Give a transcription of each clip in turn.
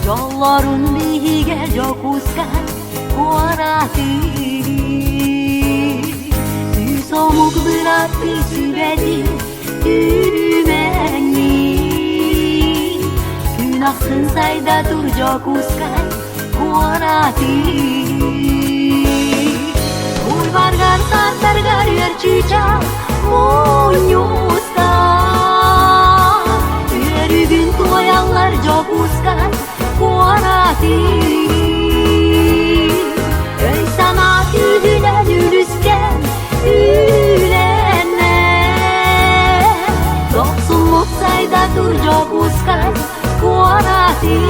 Jolorun bihiga jokuskan kuarati Susomuk berapi sübedi yürümengi Günahsın sayda dur jokuskan kuarati Ulvargar sartargar yerçica munyusta Yürügün koyanlar jokuskan kuarati Öy sana tühüne yürüsken ülene Doksunluk sayda dur jokuskan kuarati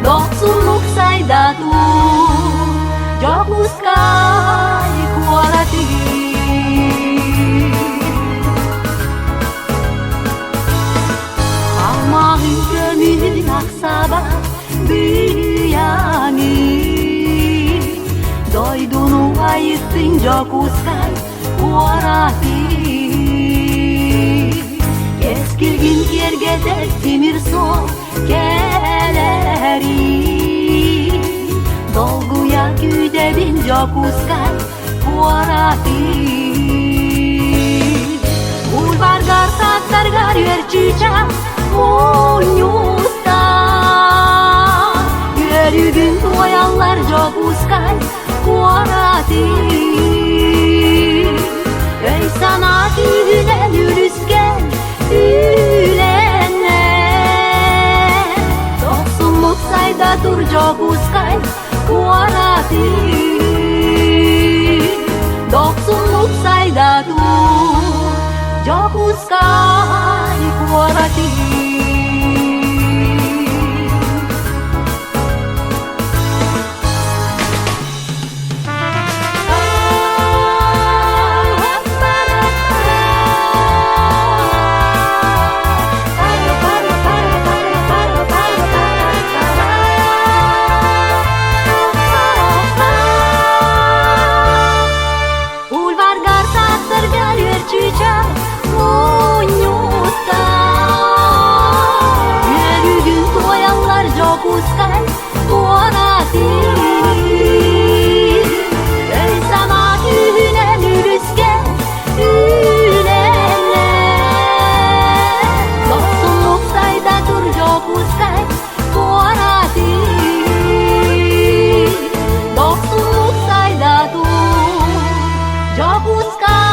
Doksunluk sayda dur jokuskan kuarati Almağın gömülün aksaba büyüyangi Doydunu ayıttın jokuskan kuarati Keskilgin yerge tek timir sol keleri Dolguya güdebin jokuskan kuarati Ulvargar saktargar yerçica munyusta Yürügün koyanlar jokuskan kuarati Öy sana tühüne yürüsken ülene Doksunluk sayda dur jokuskan kuarati Doksunluk sayda dur jokuskan kuarati Jokuskan kuarati Öy sana tühüne yürüsken ülene Doksunluk sayda dur jokuskan kuarati Doksunluk sayda dur jokuskan